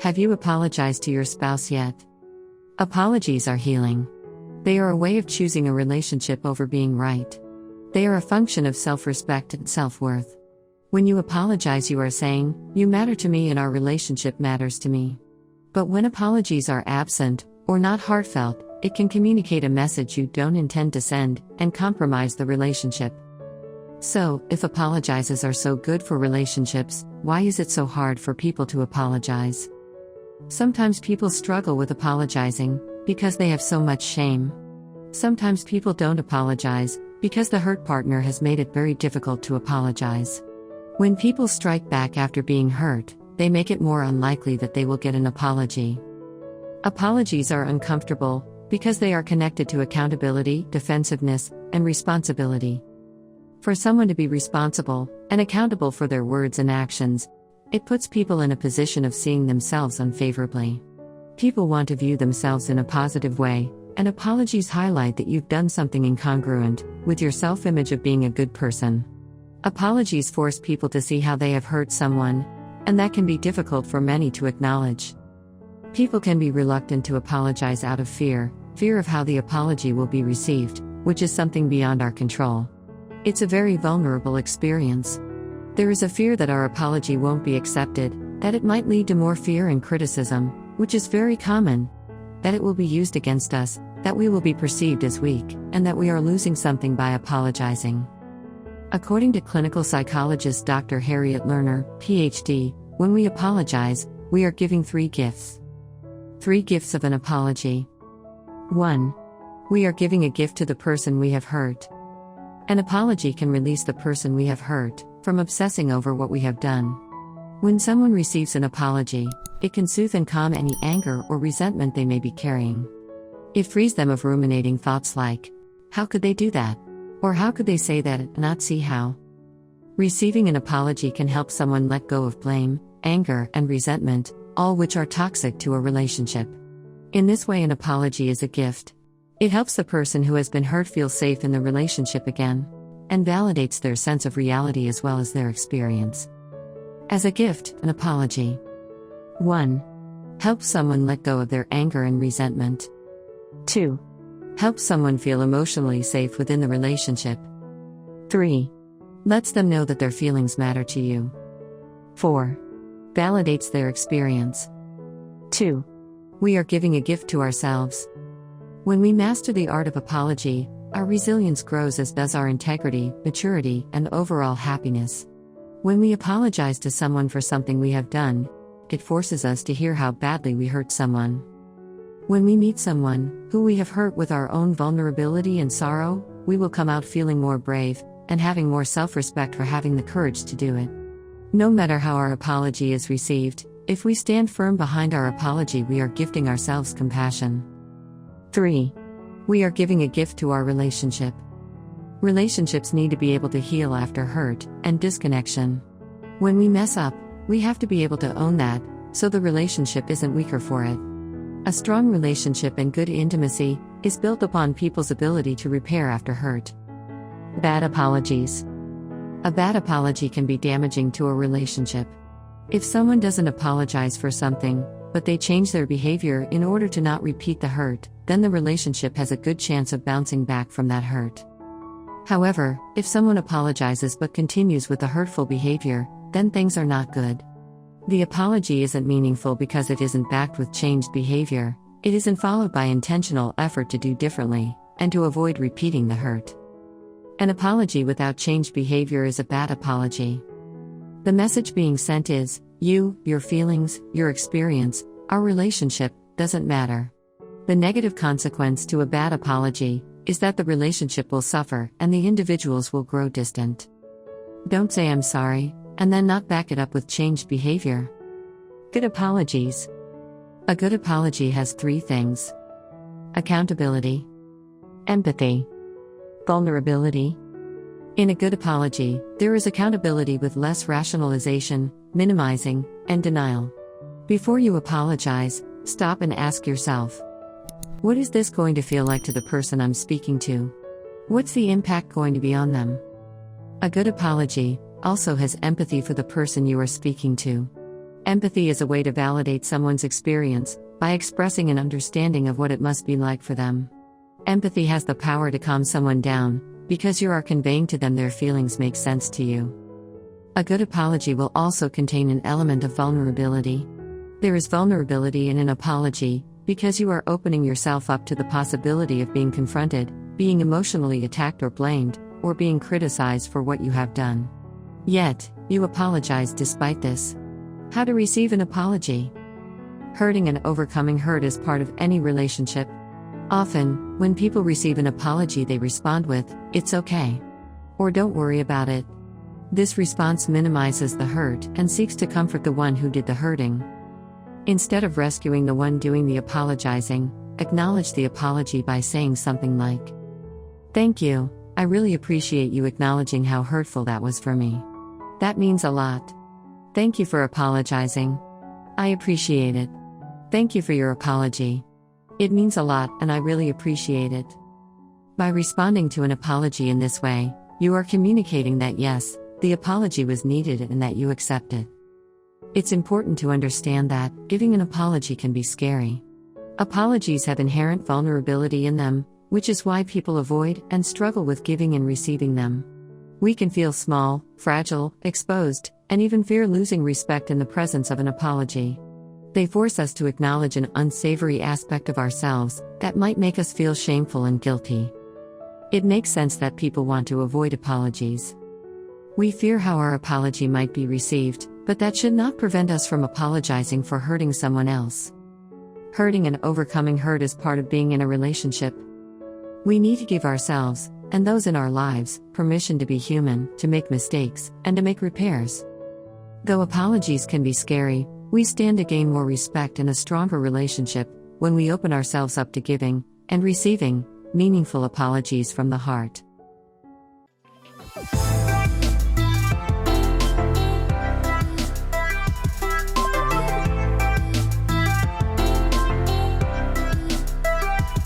Have you apologized to your spouse yet? Apologies are healing. They are a way of choosing a relationship over being right. They are a function of self-respect and self-worth. When you apologize, you are saying, "You matter to me and our relationship matters to me." But when apologies are absent, or not heartfelt, it can communicate a message you don't intend to send, and compromise the relationship. So, if apologizes are so good for relationships, why is it so hard for people to apologize? Sometimes people struggle with apologizing, because they have so much shame. Sometimes people don't apologize, because the hurt partner has made it very difficult to apologize. When people strike back after being hurt, they make it more unlikely that they will get an apology. Apologies are uncomfortable, because they are connected to accountability, defensiveness, and responsibility. For someone to be responsible and accountable for their words and actions, it puts people in a position of seeing themselves unfavorably. People want to view themselves in a positive way, and apologies highlight that you've done something incongruent with your self-image of being a good person. Apologies force people to see how they have hurt someone, and that can be difficult for many to acknowledge. People can be reluctant to apologize out of fear of how the apology will be received, which is something beyond our control. It's a very vulnerable experience. There is a fear that our apology won't be accepted, that it might lead to more fear and criticism, which is very common, that it will be used against us, that we will be perceived as weak, and that we are losing something by apologizing. According to clinical psychologist Dr. Harriet Lerner, Ph.D., when we apologize, we are giving 3 gifts. 3 gifts of an apology. 1. We are giving a gift to the person we have hurt. An apology can release the person we have hurt from obsessing over what we have done. When someone receives an apology, it can soothe and calm any anger or resentment they may be carrying. It frees them of ruminating thoughts like, "How could they do that?" Or "How could they say that and not see how?" Receiving an apology can help someone let go of blame, anger, and resentment, all which are toxic to a relationship. In this way, an apology is a gift. It helps the person who has been hurt feel safe in the relationship again, and validates their sense of reality as well as their experience. As a gift, an apology. 1. Helps someone let go of their anger and resentment. 2. Helps someone feel emotionally safe within the relationship. 3. Lets them know that their feelings matter to you. 4. Validates their experience. 2. We are giving a gift to ourselves. When we master the art of apology, our resilience grows, as does our integrity, maturity, and overall happiness. When we apologize to someone for something we have done, it forces us to hear how badly we hurt someone. When we meet someone who we have hurt with our own vulnerability and sorrow, we will come out feeling more brave and having more self-respect for having the courage to do it. No matter how our apology is received, if we stand firm behind our apology, we are gifting ourselves compassion. 3. We are giving a gift to our relationship. Relationships need to be able to heal after hurt and disconnection. When we mess up, we have to be able to own that, so the relationship isn't weaker for it. A strong relationship and good intimacy is built upon people's ability to repair after hurt. Bad apologies. A bad apology can be damaging to a relationship. If someone doesn't apologize for something, but they change their behavior in order to not repeat the hurt, then the relationship has a good chance of bouncing back from that hurt. However, if someone apologizes but continues with the hurtful behavior, then things are not good. The apology isn't meaningful because it isn't backed with changed behavior, it isn't followed by intentional effort to do differently, and to avoid repeating the hurt. An apology without changed behavior is a bad apology. The message being sent is, you, your feelings, your experience, our relationship, doesn't matter. The negative consequence to a bad apology is that the relationship will suffer and the individuals will grow distant. Don't say "I'm sorry," and then not back it up with changed behavior. Good apologies. A good apology has 3 things: accountability, empathy, vulnerability. In a good apology, there is accountability with less rationalization, minimizing, and denial. Before you apologize, stop and ask yourself, what is this going to feel like to the person I'm speaking to? What's the impact going to be on them? A good apology also has empathy for the person you are speaking to. Empathy is a way to validate someone's experience by expressing an understanding of what it must be like for them. Empathy has the power to calm someone down because you are conveying to them their feelings make sense to you. A good apology will also contain an element of vulnerability. There is vulnerability in an apology because you are opening yourself up to the possibility of being confronted, being emotionally attacked or blamed, or being criticized for what you have done. Yet, you apologize despite this. How to receive an apology? Hurting and overcoming hurt is part of any relationship. Often, when people receive an apology, they respond with, "It's okay," or "Don't worry about it." This response minimizes the hurt and seeks to comfort the one who did the hurting. Instead of rescuing the one doing the apologizing, acknowledge the apology by saying something like, "Thank you, I really appreciate you acknowledging how hurtful that was for me. That means a lot. Thank you for apologizing. I appreciate it. Thank you for your apology. It means a lot and I really appreciate it." By responding to an apology in this way, you are communicating that yes, the apology was needed and that you accept it. It's important to understand that giving an apology can be scary. Apologies have inherent vulnerability in them, which is why people avoid and struggle with giving and receiving them. We can feel small, fragile, exposed, and even fear losing respect in the presence of an apology. They force us to acknowledge an unsavory aspect of ourselves that might make us feel shameful and guilty. It makes sense that people want to avoid apologies. We fear how our apology might be received, but that should not prevent us from apologizing for hurting someone else. Hurting and overcoming hurt is part of being in a relationship. We need to give ourselves, and those in our lives, permission to be human, to make mistakes, and to make repairs. Though apologies can be scary, we stand to gain more respect and a stronger relationship when we open ourselves up to giving and receiving meaningful apologies from the heart.